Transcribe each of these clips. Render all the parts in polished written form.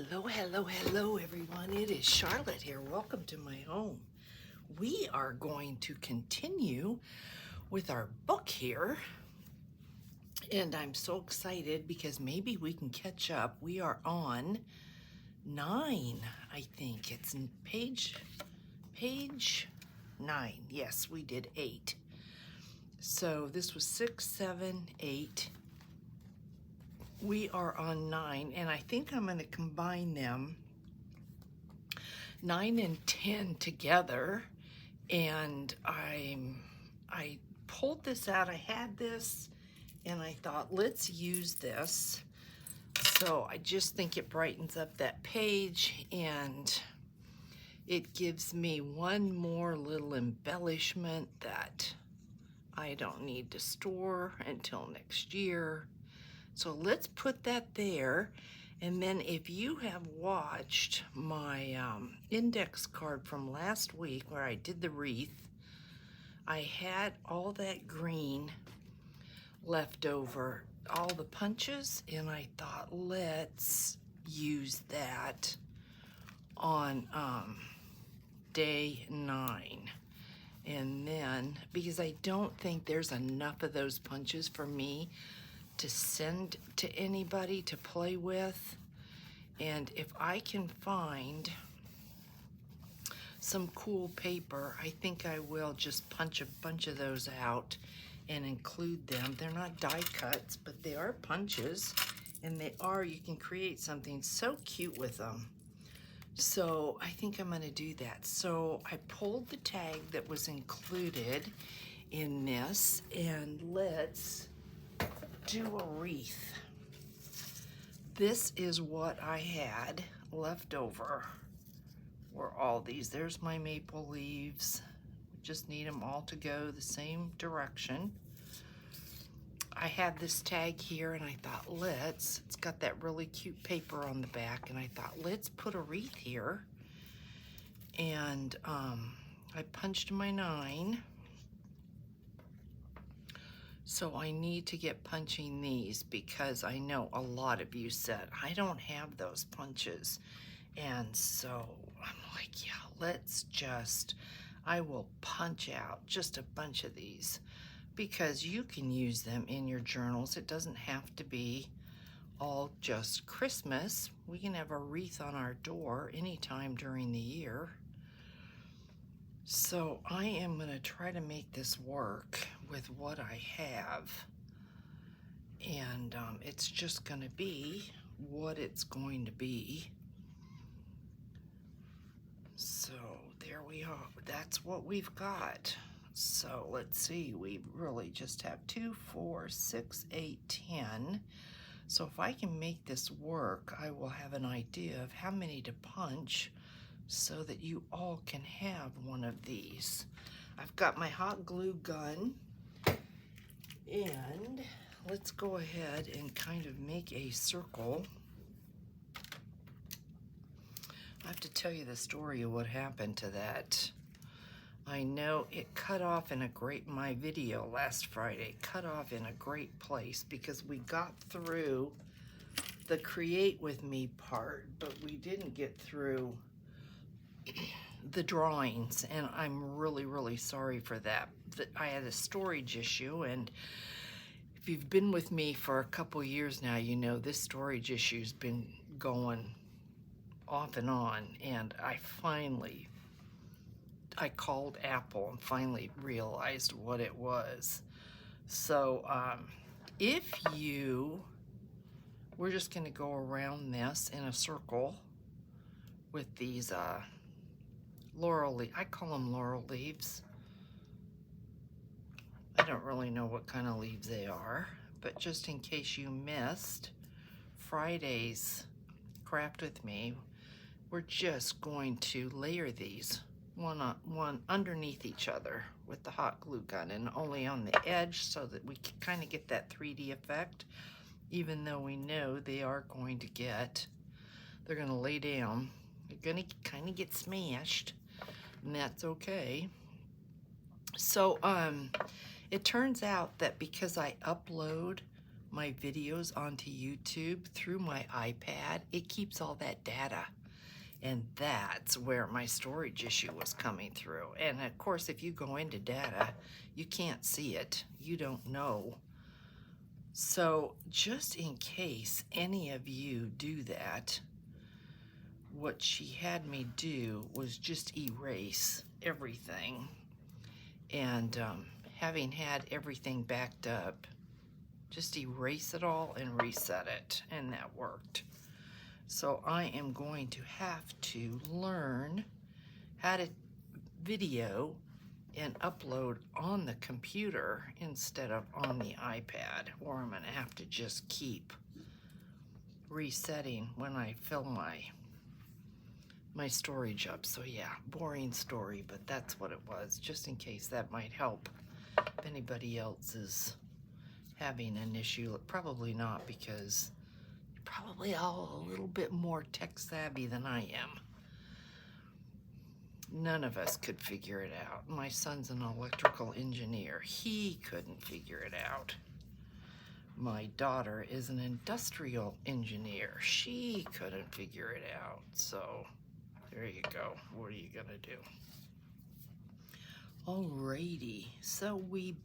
Hello, hello, hello, everyone. It is Charlotte here. Welcome to my home. We are going to continue with our book here. And I'm so excited because maybe we can catch up. We are on 9, I think. It's page 9. Yes, we did 8. So this was 6, 7, 8. We are on 9, and I think I'm going to combine them 9 and 10 together. And I pulled this out. I had this and I thought, let's use this. So I just think it brightens up that page and it gives me one more little embellishment that I don't need to store until next year. So let's put that there. And then if you have watched my index card from last week where I did the wreath, I had all that green left over, all the punches, and I thought let's use that on day 9. And then, because I don't think there's enough of those punches for me to send to anybody to play with, and if I can find some cool paper, I think I will just punch a bunch of those out and include them. They're not die cuts, but they are punches, and you can create something so cute with them. So I think I'm going to do that. So I pulled the tag that was included in this, and let's do a wreath. This is what I had left over. Were all these. There's my maple leaves. Just need them all to go the same direction. I had this tag here and I thought it's got that really cute paper on the back, and I thought let's put a wreath here. And I punched my 9. So I need to get punching these because I know a lot of you said I don't have those punches. And so I'm like, yeah, I will punch out just a bunch of these because you can use them in your journals. It doesn't have to be all just Christmas. We can have a wreath on our door anytime during the year. So I am going to try to make this work with what I have. And it's just going to be what it's going to be. So there we are. That's what we've got. So let's see. We really just have 2, 4, 6, 8, 10. So if I can make this work, I will have an idea of how many to punch so that you all can have one of these. I've got my hot glue gun, and let's go ahead and kind of make a circle. I have to tell you the story of what happened to that. I know it cut off in my video last Friday cut off in a great place because we got through the create with me part, but we didn't get through the drawings, and I'm really, really sorry for that. I had a storage issue, and if you've been with me for a couple years now, you know this storage issue's been going off and on, and I called Apple and finally realized what it was. So we're just going to go around this in a circle with these Laurel Leaves. I call them Laurel Leaves. I don't really know what kind of leaves they are, but just in case you missed Friday's craft with me, we're just going to layer these one underneath each other with the hot glue gun, and only on the edge so that we can kind of get that 3D effect, even though we know they're going to lay down. They're going to kind of get smashed, and that's okay. So it turns out that because I upload my videos onto YouTube through my iPad, it keeps all that data. And that's where my storage issue was coming through. And of course, if you go into data, you can't see it. You don't know. So just in case any of you do that, what she had me do was just erase everything. And having had everything backed up, just erase it all and reset it, and that worked. So I am going to have to learn how to video and upload on the computer instead of on the iPad, or I'm going to have to just keep resetting when I fill my storage up. So yeah, boring story, but that's what it was, just in case that might help if anybody else is having an issue. Probably not, because you're probably all a little bit more tech savvy than I am. None of us could figure it out. My son's an electrical engineer. He couldn't figure it out. My daughter is an industrial engineer. She couldn't figure it out. So there you go. What are you gonna do? Alrighty, so we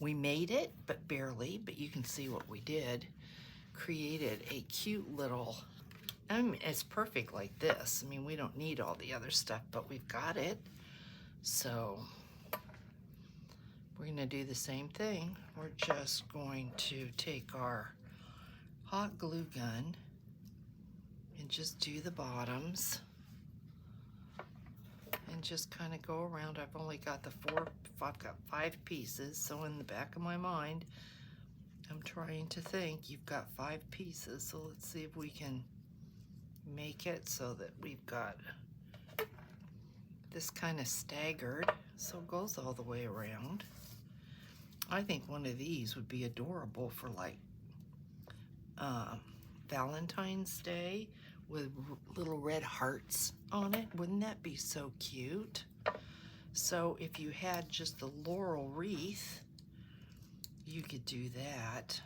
made it, but barely, but you can see what we did. Created a cute little, it's perfect like this. I mean, we don't need all the other stuff, but we've got it. So we're gonna do the same thing. We're just going to take our hot glue gun and just do the bottoms. And just kind of go around. I've only got I've got 5 pieces, so in the back of my mind, I'm trying to think, you've got 5 pieces, so let's see if we can make it so that we've got this kind of staggered, so it goes all the way around. I think one of these would be adorable for like Valentine's Day, with little red hearts on it. Wouldn't that be so cute? So if you had just the laurel wreath, you could do that.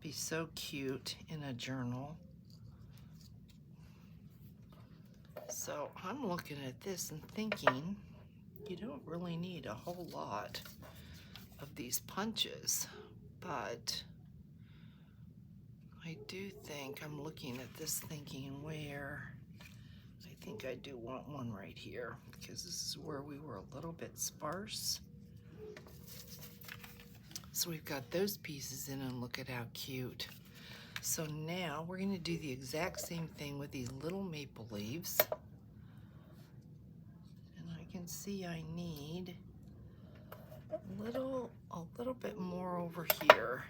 Be so cute in a journal. So I'm looking at this and thinking, you don't really need a whole lot of these punches, but I do think, I'm looking at this thinking where, I think I do want one right here, because this is where we were a little bit sparse. So we've got those pieces in, and look at how cute. So now we're going to do the exact same thing with these little maple leaves. And I can see I need a little bit more over here.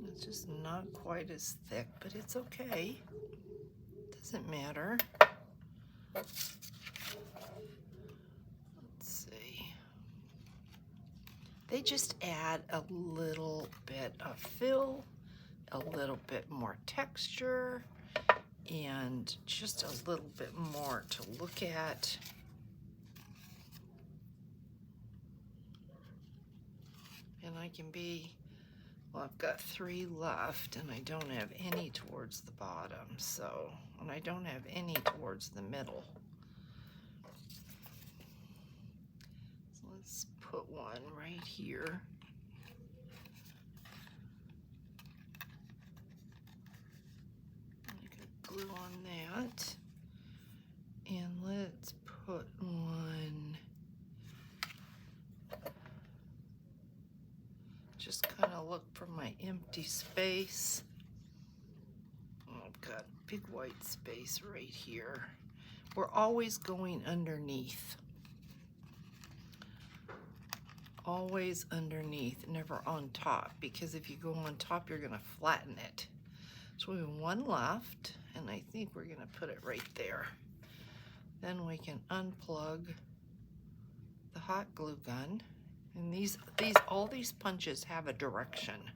It's just not quite as thick, but it's okay. Doesn't matter. Let's see. They just add a little bit of fill, a little bit more texture, and just a little bit more to look at. And I can be, well, I've got 3 left, and I don't have any towards the bottom, so, and I don't have any towards the middle. So let's put one right here. I could glue on that. And let's put one, just kind of look for my empty space. I've got big white space right here. We're always going underneath. Always underneath, never on top, because if you go on top, you're gonna flatten it. So we have one left, and I think we're gonna put it right there. Then we can unplug the hot glue gun. And all these punches have a direction.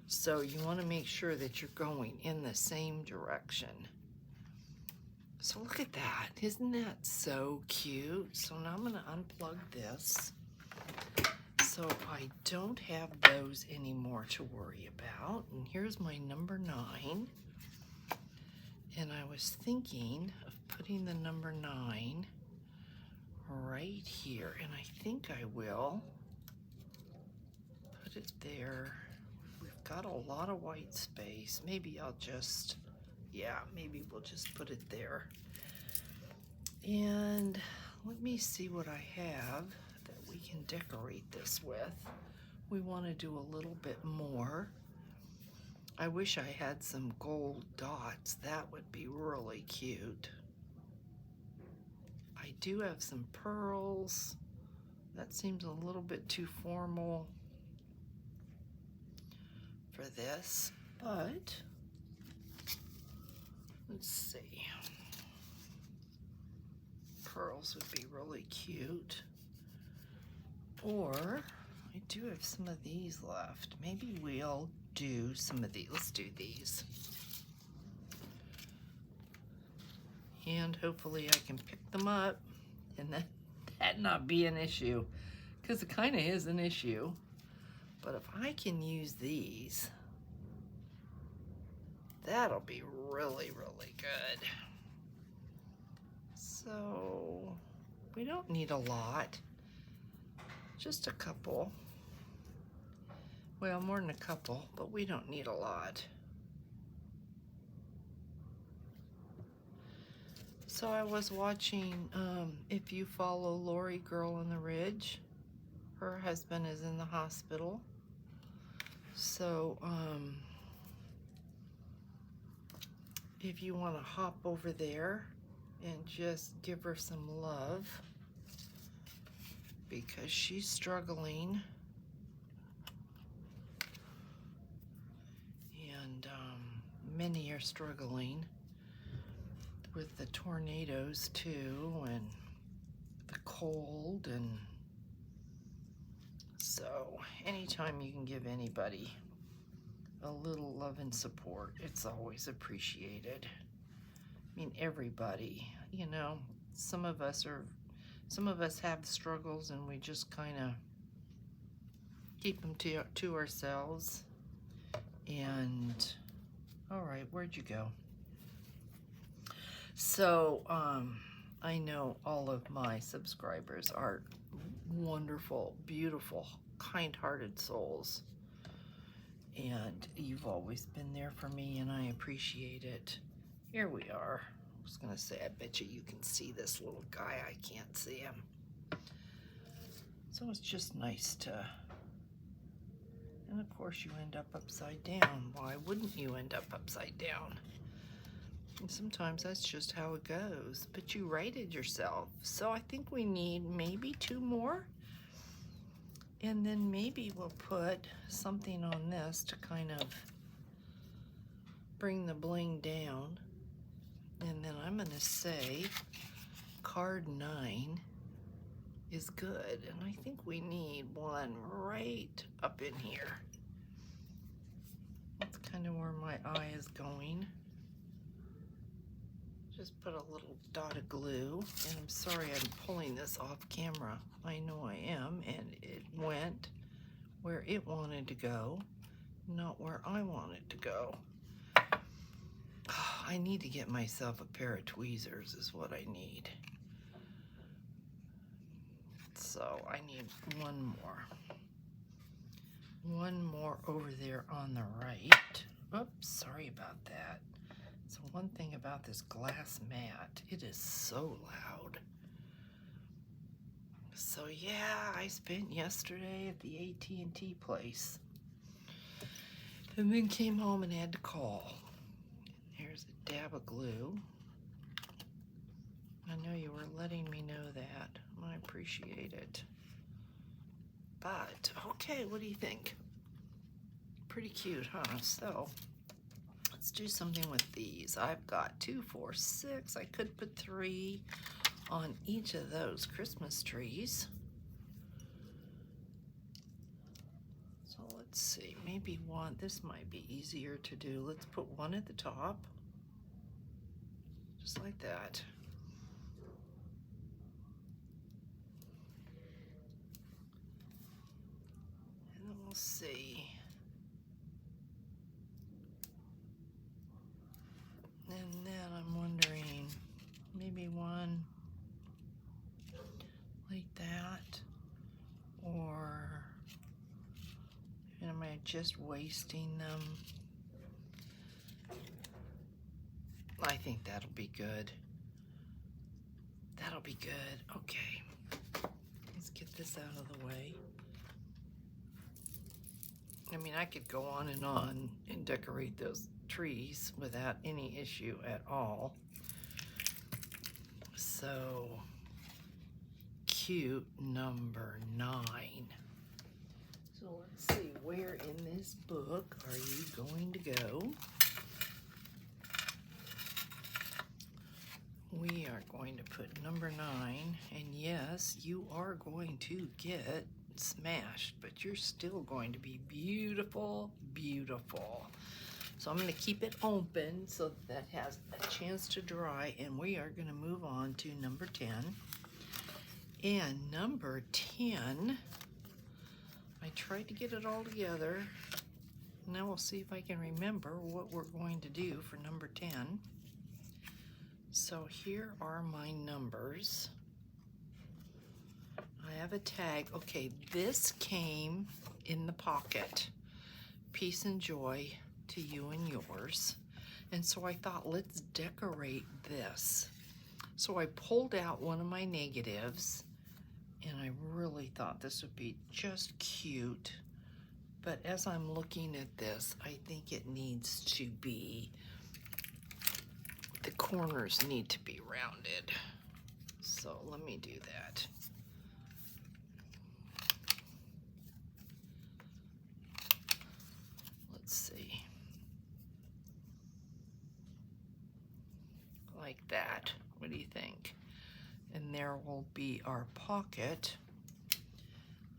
So you want to make sure that you're going in the same direction. So look at that. Isn't that so cute? So now I'm going to unplug this So I don't have those anymore to worry about. And here's my number 9. And I was thinking of putting the number 9 right here. And I think I will put it there. We've got a lot of white space. Maybe I'll just, yeah, maybe we'll just put it there. And let me see what I have that we can decorate this with. We want to do a little bit more. I wish I had some gold dots. That would be really cute. I do have some pearls. That seems a little bit too formal for this, but let's see. Pearls would be really cute. Or I do have some of these left. Maybe we'll do some of these. Let's do these. And hopefully I can pick them up and that not be an issue, because it kind of is an issue. But if I can use these, that'll be really, really good. So we don't need a lot, just a couple. Well, more than a couple, but we don't need a lot. So I was watching, if you follow Lori Girl on the Ridge, her husband is in the hospital. So if you want to hop over there and just give her some love, because she's struggling. And many are struggling with the tornadoes too, and the cold, and so anytime you can give anybody a little love and support, it's always appreciated. I mean, everybody, you know, some of us have struggles and we just kind of keep them to ourselves. And all right, where'd you go? So I know all of my subscribers are wonderful, beautiful, kind-hearted souls, and you've always been there for me, and I appreciate it. Here we are. I was gonna say, I bet you can see this little guy. I can't see him. So it's just nice to, and of course you end up upside down. Why wouldn't you end up upside down? And sometimes that's just how it goes, but you righted yourself. So I think we need maybe 2 more. And then maybe we'll put something on this to kind of bring the bling down. And then I'm gonna say card 9 is good. And I think we need one right up in here. That's kind of where my eye is going. Just put a little dot of glue, and I'm sorry I'm pulling this off camera. I know I am, and it went where it wanted to go, not where I want it to go. I need to get myself a pair of tweezers is what I need. So I need one more. One more over there on the right. Oops, sorry about that. So one thing about this glass mat, it is so loud. So yeah, I spent yesterday at the AT&T place, and then came home and had to call. Here's a dab of glue. I know you were letting me know that. I appreciate it. But okay, what do you think? Pretty cute, huh? So let's do something with these. I've got 2, 4, 6. I could put 3 on each of those Christmas trees. So let's see, maybe one. This might be easier to do. Let's put one at the top, just like that. we'll see. And then I'm wondering, maybe one like that, or am I just wasting them? I think that'll be good. That'll be good. Okay, let's get this out of the way. I mean, I could go on and decorate those trees without any issue at all. So, cute number 9. So let's see, where in this book are you going to go? We are going to put number 9, and yes, you are going to get smashed, but you're still going to be beautiful, beautiful. So I'm going to keep it open so that has a chance to dry, and we are going to move on to number 10. And number 10, I tried to get it all together. Now we'll see if I can remember what we're going to do for number 10. So here are my numbers. I have a tag. Okay, this came in the pocket. Peace and joy to you and yours. And so I thought, let's decorate this. So I pulled out one of my negatives, and I really thought this would be just cute. But as I'm looking at this, I think it needs to be, the corners need to be rounded. So let me do that. Let's see. Like that. What do you think? And there will be our pocket.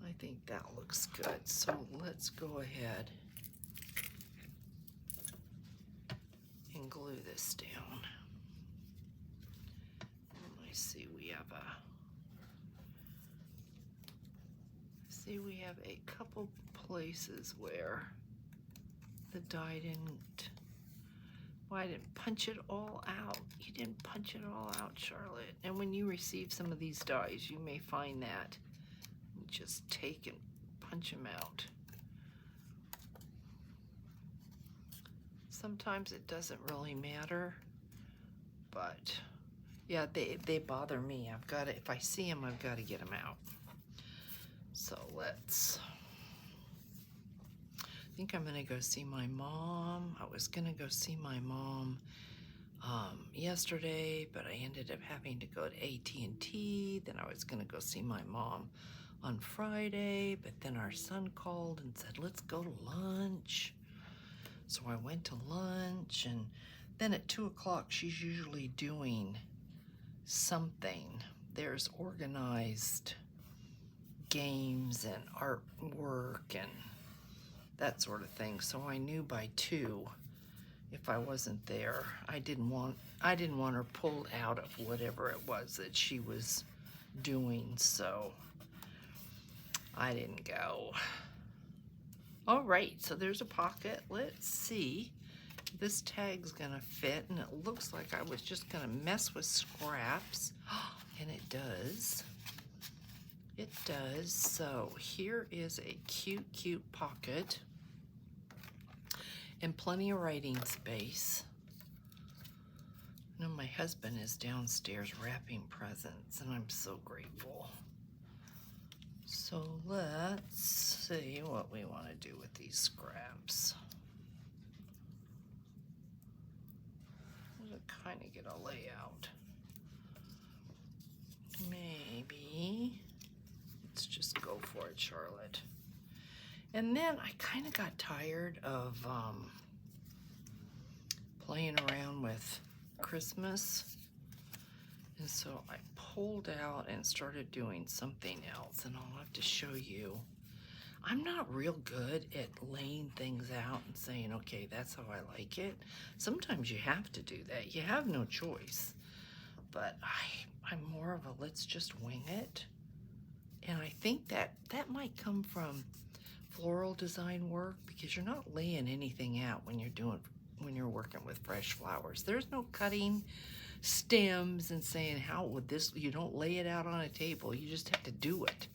I think that looks good. So let's go ahead and glue this down. I see we have a couple places where the die didn't, well, I didn't punch it all out. You didn't punch it all out, Charlotte. And when you receive some of these dies, you may find that. Just take and punch them out. Sometimes it doesn't really matter, but yeah, they bother me. I've got to, if I see them, I've got to get them out. So let's, I think I'm gonna go see my mom. I was gonna go see my mom yesterday, but I ended up having to go to AT&T. Then I was gonna go see my mom on Friday, but then our son called and said, let's go to lunch. So I went to lunch, and then at 2 o'clock, she's usually doing something. There's organized games and artwork and that sort of thing. So I knew by 2, if I wasn't there, I didn't want her pulled out of whatever it was that she was doing. So I didn't go. All right, so there's a pocket. Let's see. This tag's gonna fit, and it looks like I was just gonna mess with scraps, and it does. It does. So here is a cute, cute pocket, and plenty of writing space. Now my husband is downstairs wrapping presents, and I'm so grateful. So let's see what we want to do with these scraps. To kind of get a layout. Maybe, let's just go for it, Charlotte. And then I kind of got tired of playing around with Christmas. And so I pulled out and started doing something else, and I'll have to show you. I'm not real good at laying things out and saying, okay, that's how I like it. Sometimes you have to do that. You have no choice. But I'm more of a let's just wing it. And I think that might come from floral design work, because you're not laying anything out when you're working with fresh flowers. There's no cutting stems and saying, how would this, you don't lay it out on a table, you just have to do it.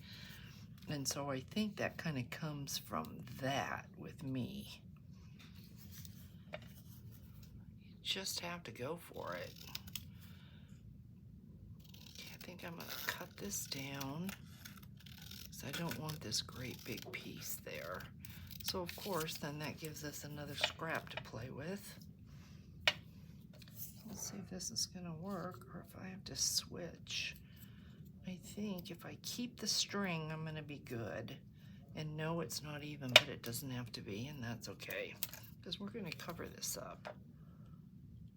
And so I think that kind of comes from that with me. You just have to go for it. Okay, I think I'm going to cut this down because I don't want this great big piece there. So of course, then that gives us another scrap to play with. Let's see if this is going to work or if I have to switch. I think if I keep the string, I'm going to be good. And no, it's not even, but it doesn't have to be, and that's okay, because we're going to cover this up.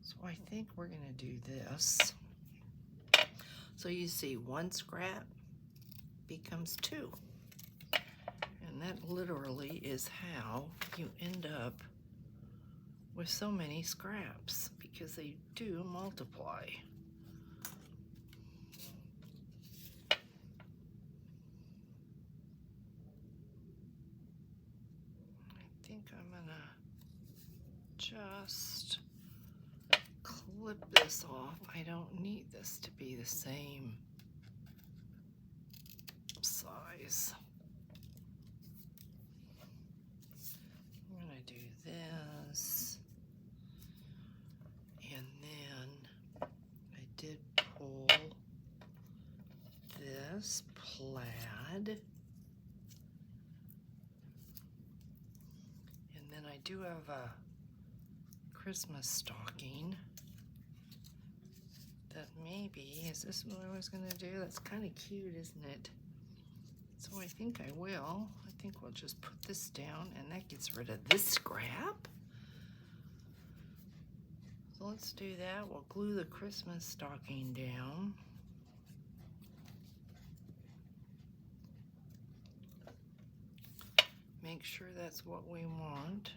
So I think we're going to do this. So you see, one scrap becomes two. And that literally is how you end up with so many scraps, because they do multiply. I think I'm gonna just clip this off. I don't need this to be the same size. I'm gonna do this, and then I did pull this plaid, and then I do have a Christmas stocking that maybe, is this what I was gonna do? That's kind of cute, isn't it? So I think I will. I think we'll just put this down, and that gets rid of this scrap. So let's do that. We'll glue the Christmas stocking down. Make sure that's what we want.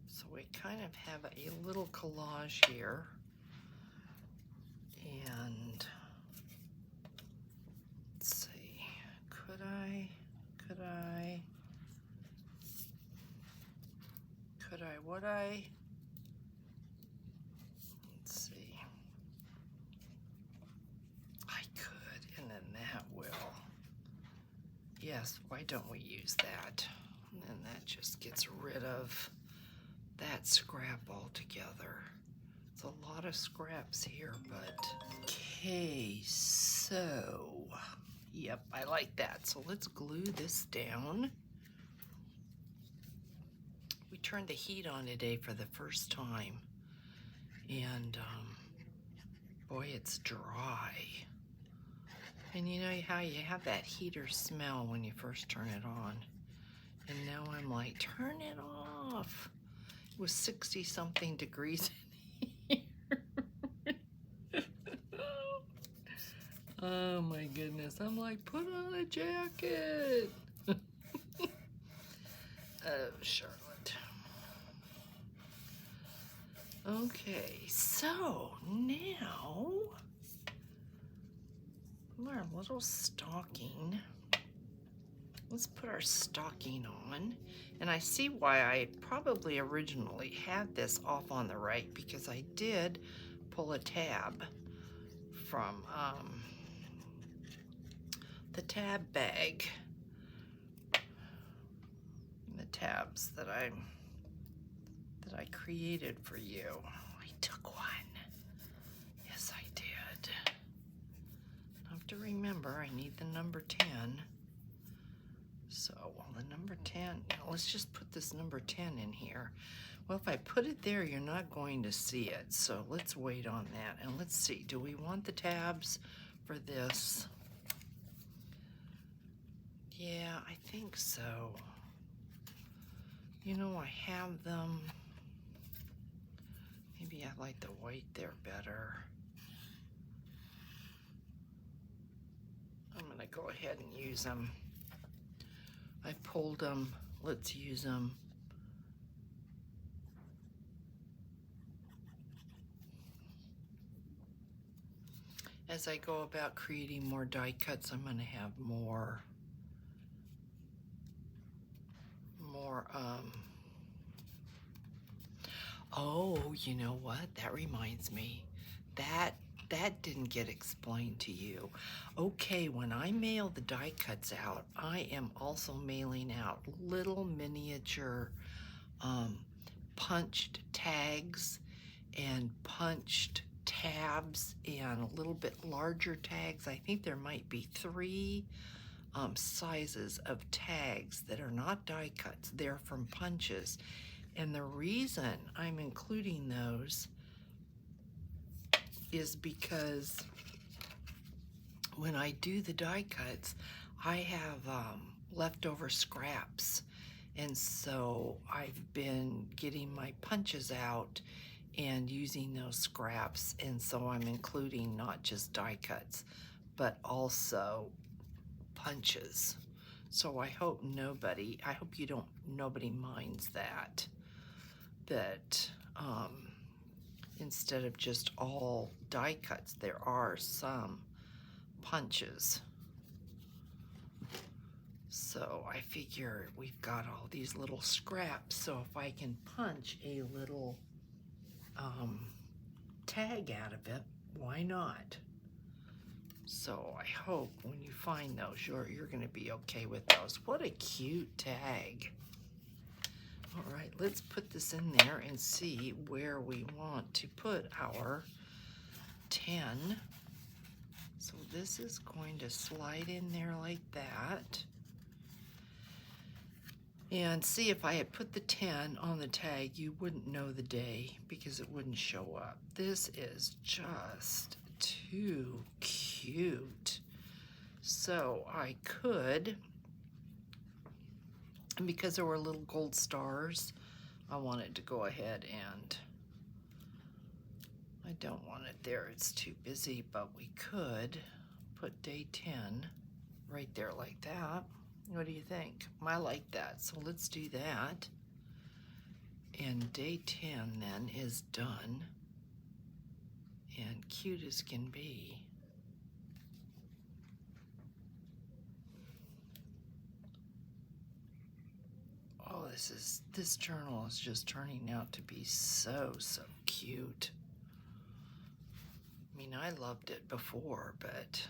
So we kind of have a little collage here. And let's see, could I, would I? Let's see. I could, and then that will. Yes, why don't we use that? And then that just gets rid of that scrap altogether. It's a lot of scraps here, but okay, so yep, I like that. So let's glue this down. We turned the heat on today for the first time, and boy, it's dry. And you know how you have that heater smell when you first turn it on, and now I'm like, turn it off. It was 60 something degrees in here. Oh my goodness, I'm like, put on a jacket. Oh, Charlotte. Okay, so now our little stocking. Let's put our stocking on. And I see why I probably originally had this off on the right, because I did pull a tab from the tab bag. The tabs that I created for you. I took one. Yes, I did. I have to remember I need the number 10. So, well, the number 10, let's just put this number 10 in here. Well, if I put it there, you're not going to see it. So let's wait on that. And let's see, do we want the tabs for this? Yeah, I think so. You know, I have them. Maybe I like the white there better. I'm gonna go ahead and use them. I pulled them, let's use them. As I go about creating more die cuts, I'm gonna have more oh, you know what? That reminds me. That didn't get explained to you. Okay, when I mail the die cuts out, I am also mailing out little miniature punched tags and punched tabs and a little bit larger tags. I think there might be 3 sizes of tags that are not die cuts. They're from punches. And the reason I'm including those is because when I do the die cuts, I have leftover scraps. And so I've been getting my punches out and using those scraps. And so I'm including not just die cuts, but also punches. So I hope nobody minds that instead of just all die cuts, there are some punches. So I figure we've got all these little scraps, so if I can punch a little tag out of it, why not? So I hope when you find those, you're going to be okay with those. What a cute tag. All right, let's put this in there and see where we want to put our 10. So this is going to slide in there like that. And see, if I had put the 10 on the tag, you wouldn't know the day because it wouldn't show up. This is just too cute. So I could, and because there were little gold stars, I wanted to go ahead and, I don't want it there, it's too busy, but we could put day 10 right there like that. What do you think? I like that, so let's do that. And day 10 then is done, and cute as can be. Oh, this journal is just turning out to be so cute. I mean, I loved it before, but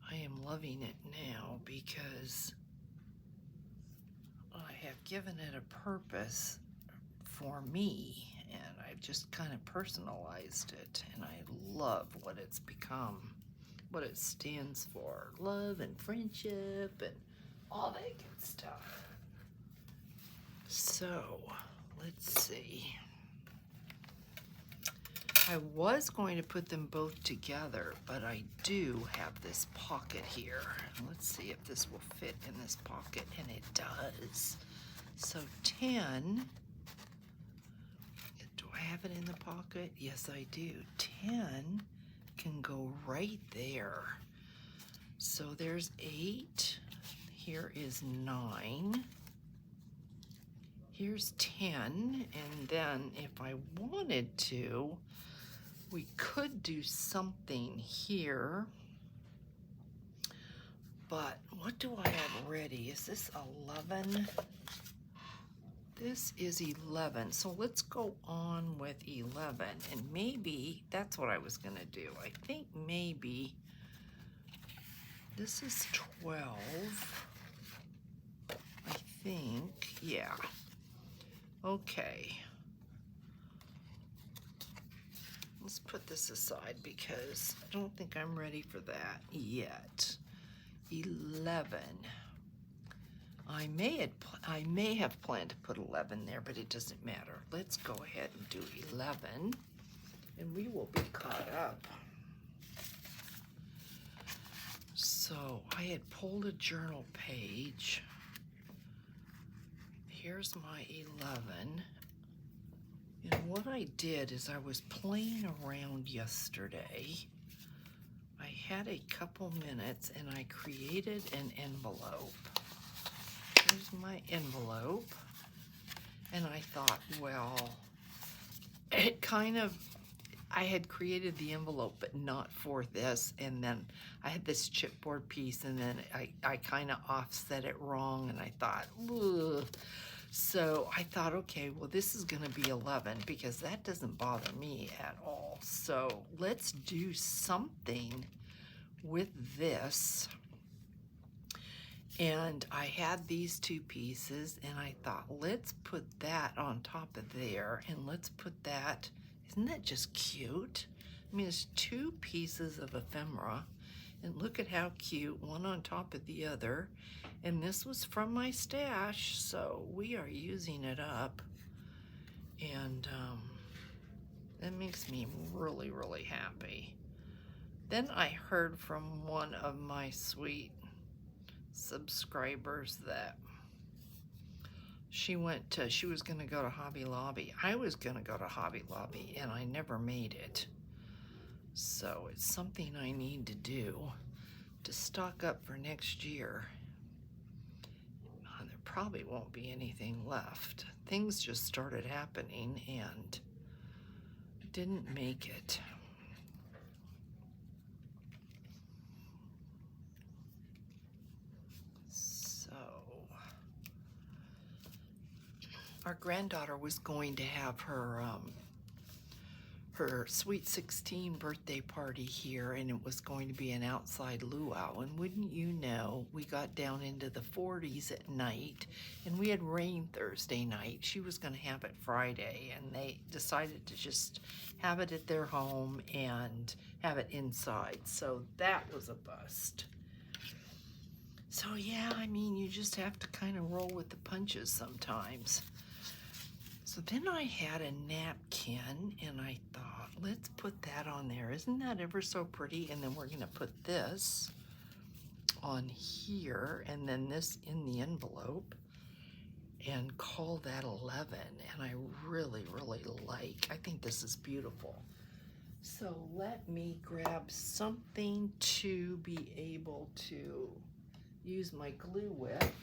I am loving it now because I have given it a purpose for me, and I've just kind of personalized it, and I love what it's become, what it stands for. Love and friendship and all that good stuff. So, let's see. I was going to put them both together, but I do have this pocket here. Let's see if this will fit in this pocket, and it does. So 10, do I have it in the pocket? Yes, I do. 10 can go right there. So there's 8, here is 9, here's 10, and then if I wanted to, we could do something here, but what do I have ready? Is this 11? This is 11, so let's go on with 11, and maybe that's what I was gonna do. I think maybe this is 12, I think, yeah. Okay. Let's put this aside because I don't think I'm ready for that yet. 11. I may have planned to put 11 there, but it doesn't matter. Let's go ahead and do 11, and we will be caught up. So I had pulled a journal page. Here's my 11. And what I did is I was playing around yesterday. I had a couple minutes and I created an envelope. Here's my envelope. And I thought, well, it kind of I had created the envelope, but not for this. And then I had this chipboard piece, and then I kind of offset it wrong, and I thought, ugh. So I thought, okay, well, this is going to be 11 because that doesn't bother me at all. So let's do something with this. And I had these two pieces, and I thought, let's put that on top of there, and let's put that, isn't that just cute? I mean, it's two pieces of ephemera, and look at how cute, one on top of the other. And this was from my stash, so we are using it up. And that makes me really, really happy. Then I heard from one of my sweet subscribers that she was going to go to Hobby Lobby. I was going to go to Hobby Lobby, and I never made it. So it's something I need to do to stock up for next year. There probably won't be anything left. Things just started happening and didn't make it. So our granddaughter was going to have her Sweet 16 birthday party here, and it was going to be an outside luau. And wouldn't you know, we got down into the 40s at night, and we had rain Thursday night. She was going to have it Friday, and they decided to just have it at their home and have it inside. So that was a bust. So yeah, I mean, you just have to kind of roll with the punches sometimes. So then I had a napkin, and I thought, let's put that on there. Isn't that ever so pretty? And then we're going to put this on here, and then this in the envelope, and call that 11. And I really, really I think this is beautiful. So let me grab something to be able to use my glue with.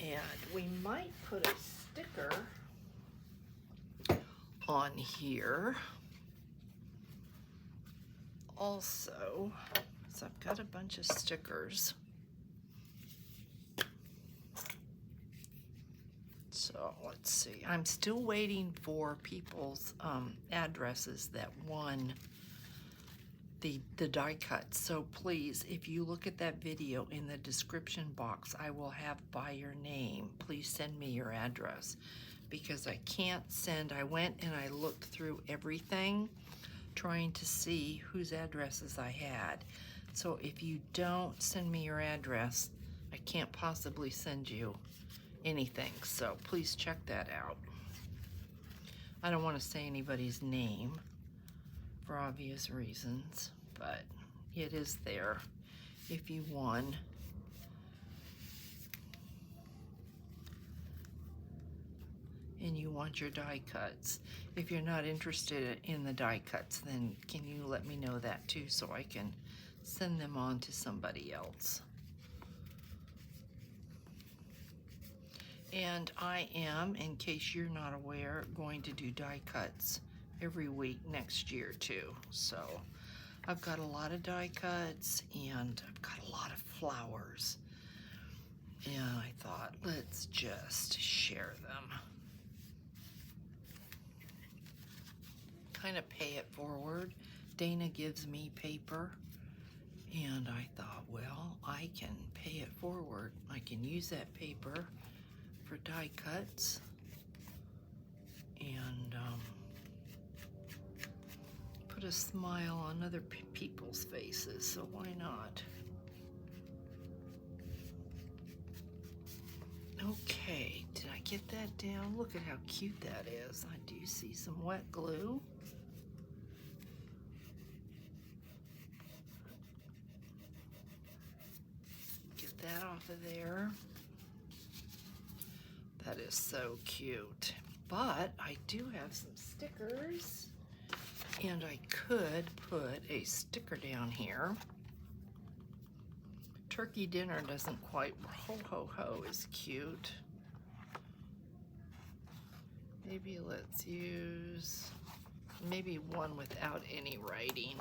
And we might put a sticker on here also. So I've got a bunch of stickers. So let's see. I'm still waiting for people's addresses that won the die cut. So please, if you look at that video in the description box, I will have by your name. Please send me your address, because I can't send. I went and I looked through everything trying to see whose addresses I had. So if you don't send me your address, I can't possibly send you anything. So please check that out. I don't want to say anybody's name for obvious reasons, but it is there if you won. And you want your die cuts. If you're not interested in the die cuts, then can you let me know that too, so I can send them on to somebody else. And I am, in case you're not aware, going to do die cuts every week next year too. So I've got a lot of die cuts, and I've got a lot of flowers. And I thought, let's just share them. Kind of pay it forward. Dana gives me paper, and I thought, well, I can pay it forward. I can use that paper for die cuts, and put a smile on other people's faces, so why not? Okay, did I get that down? Look at how cute that is. I do see some wet glue. Get that off of there. That is so cute. But I do have some stickers, and I could put a sticker down here. Turkey dinner doesn't quite, ho ho ho is cute. Maybe let's use maybe one without any writing,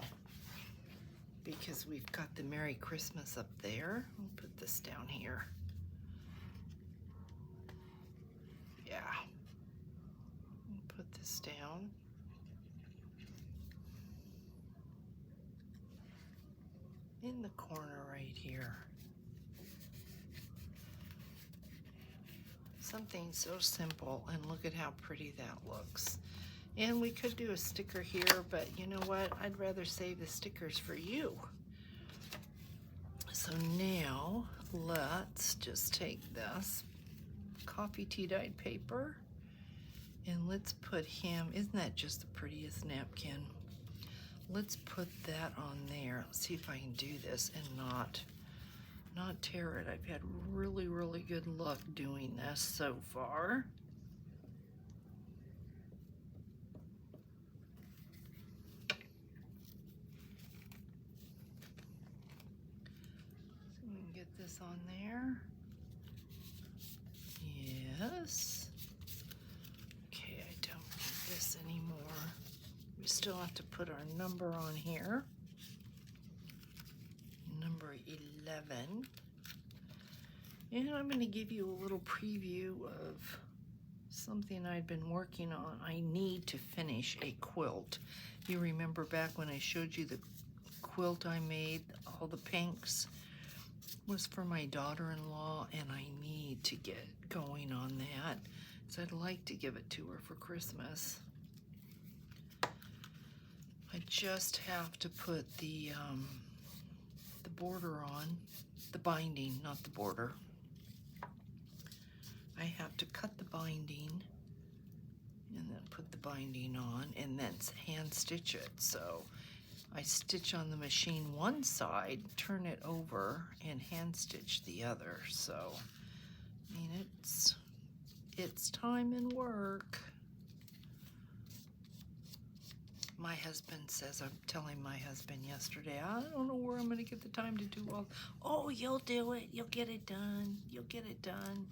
because we've got the Merry Christmas up there. We'll put this down here. Yeah. We'll put this down. In the corner right here. Something so simple, and look at how pretty that looks. And we could do a sticker here, but you know what? I'd rather save the stickers for you. So now let's just take this coffee tea dyed paper and let's put him, isn't that just the prettiest napkin? Let's put that on there. Let's see if I can do this and not tear it. I've had really, really good luck doing this so far. So we can get this on there. Yes. Okay, I don't need this anymore. We still have to put our number on here. Number 11. And I'm going to give you a little preview of something I've been working on. I need to finish a quilt. You remember back when I showed you the quilt I made, all the pinks, was for my daughter-in-law, and I need to get going on that. So I'd like to give it to her for Christmas. I just have to put the border on, the binding, not the border. I have to cut the binding and then put the binding on and then hand stitch it. So I stitch on the machine one side, turn it over, and hand stitch the other. So, I mean, it's time and work. My husband says, I'm telling my husband yesterday, I don't know where I'm going to get the time to do all. Oh, you'll do it. You'll get it done. You'll get it done.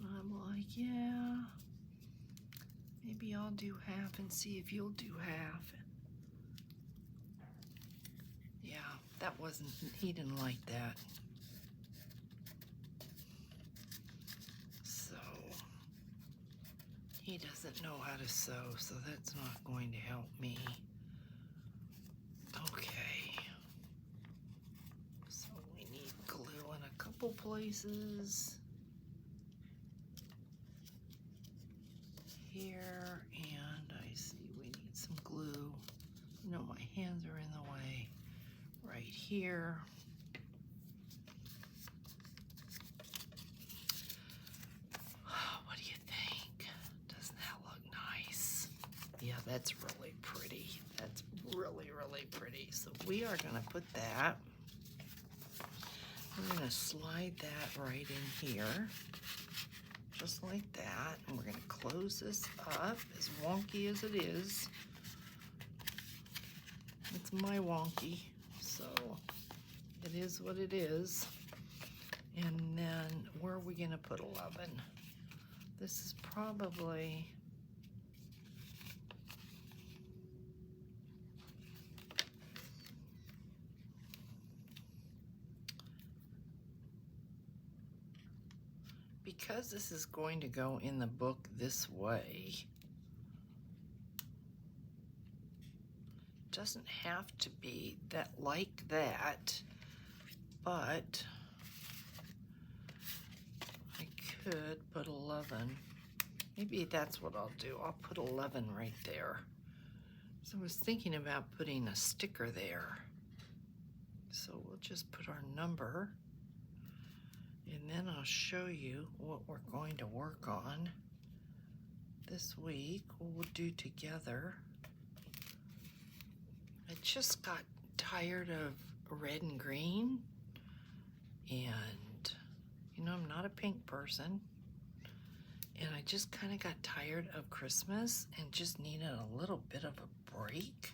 And I'm like, yeah, maybe I'll do half and see if you'll do half. Yeah, that wasn't, he didn't like that. So, he doesn't know how to sew, so that's not going to help me. Okay. So we need glue in a couple places. Here, and I see we need some glue. No, my hands are in the way. Right here. What do you think? Doesn't that look nice? Yeah, that's really pretty. That's really, really pretty. So we are going to put that. We're going to slide that right in here. Just like that. And we're going to close this up, as wonky as it is. It's my wonky, so it is what it is. And then where are we going to put 11? This is probably because this is going to go in the book this way. Doesn't have to be that like that, but I could put 11. Maybe that's what I'll do. I'll put 11 right there. So I was thinking about putting a sticker there. So we'll just put our number, and then I'll show you what we're going to work on this week. We'll do together. I just got tired of red and green, and you know, I'm not a pink person, and I just kind of got tired of Christmas and just needed a little bit of a break.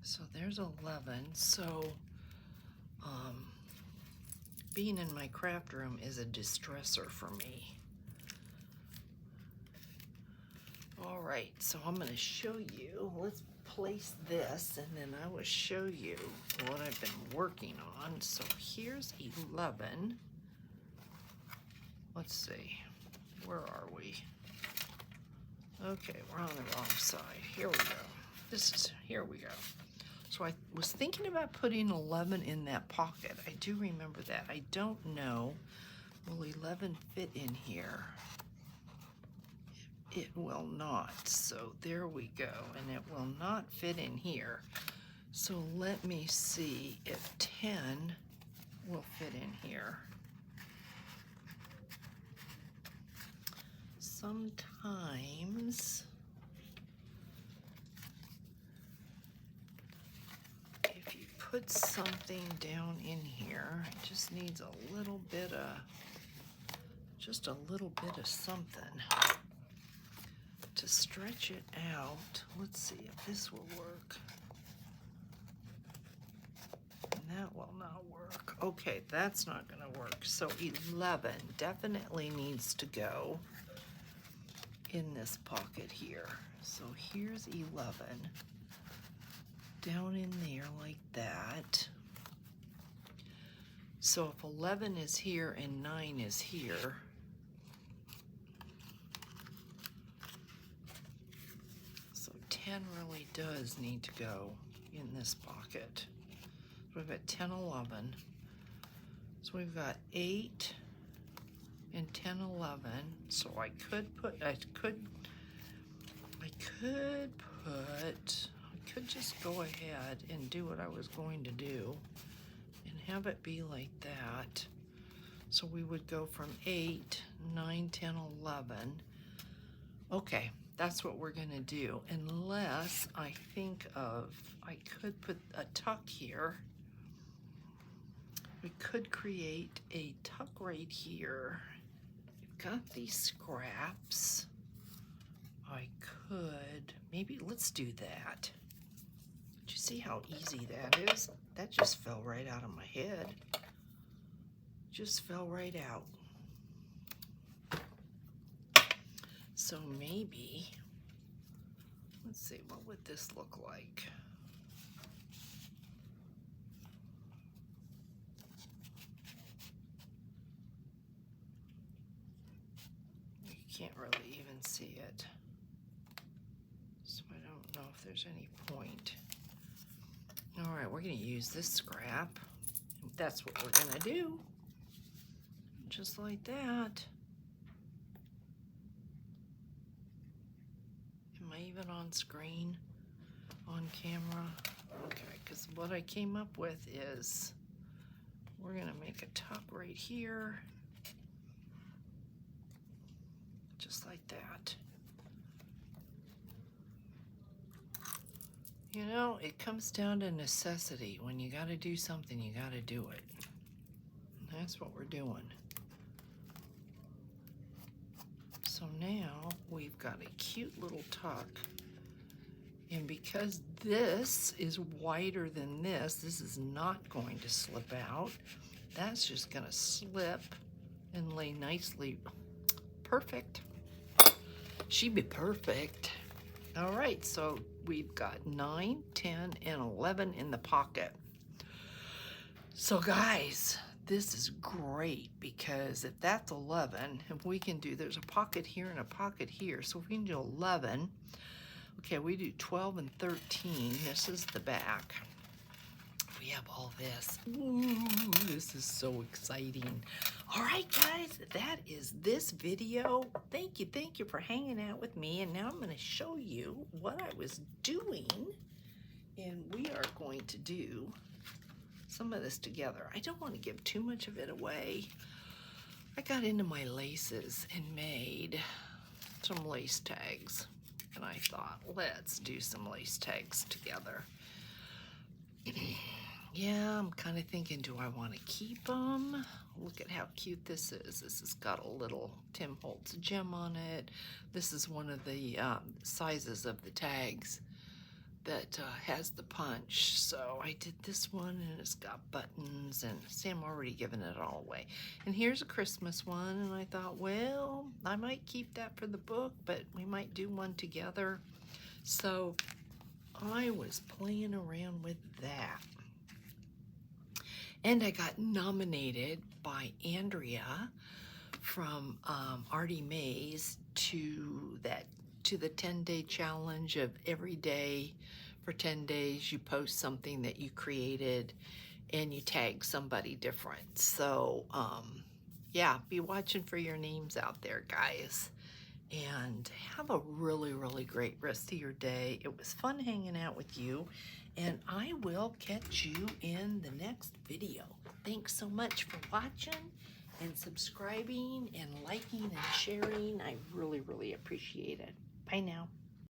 So there's 11. So being in my craft room is a distressor for me. All right, so I'm going to show you. Let's place this, and then I will show you what I've been working on. So here's 11. Let's see, where are we? Okay, we're on the wrong side. Here we go. Here we go. So I was thinking about putting 11 in that pocket. I do remember that. I don't know, will 11 fit in here? It will not. So there we go, and it will not fit in here. So let me see if 10 will fit in here. Sometimes if you put something down in here, it just needs a little bit of, something to stretch it out. Let's see if this will work. And that will not work. Okay, that's not going to work. So 11 definitely needs to go in this pocket here. So here's 11 down in there like that. So if 11 is here and 9 is here, so 10 really does need to go in this pocket. So we've got 10, 11. So we've got 8 and 10, 11. So I could just go ahead and do what I was going to do and have it be like that. So we would go from 8, 9, 10, 11. Okay, that's what we're gonna do, unless I think of, I could put a tuck here. We could create a tuck right here. We've got these scraps. I could, maybe let's do that. Did you see how easy that is? That just fell right out of my head. Just fell right out. So maybe, let's see, what would this look like? You can't really even see it. So I don't know if there's any point. All right, we're gonna use this scrap. That's what we're gonna do. Just like that. Am I even on screen, on camera? Okay, because what I came up with is we're gonna make a tuck right here. Just like that. You know, it comes down to necessity. When you gotta do something, you gotta do it. And that's what we're doing. So now we've got a cute little tuck. And because this is wider than this is not going to slip out. That's just gonna slip and lay nicely. Perfect. She'd be perfect. All right, so we've got 9, 10, and 11 in the pocket. So guys, this is great because if that's 11, if we can do, there's a pocket here and a pocket here. So if we can do 11, okay, we do 12 and 13. This is the back. We have all this. Ooh, this is so exciting. All right, guys, that is this video. Thank you for hanging out with me. And now I'm going to show you what I was doing. And we are going to do some of this together. I don't want to give too much of it away. I got into my laces and made some lace tags. And I thought, let's do some lace tags together. Yeah, I'm kind of thinking, do I want to keep them? Look at how cute this is. This has got a little Tim Holtz gem on it. This is one of the sizes of the tags that has the punch. So I did this one, and it's got buttons, and see, I'm already giving it all away. And here's a Christmas one, and I thought, well, I might keep that for the book, but we might do one together. So I was playing around with that. And I got nominated by Andrea from Artie Mays to the 10-day challenge of every day for 10 days you post something that you created and you tag somebody different. So yeah, be watching for your names out there, guys. And have a really, really great rest of your day. It was fun hanging out with you, and I will catch you in the next video. Thanks so much for watching and subscribing and liking and sharing. I really, really appreciate it. Bye now.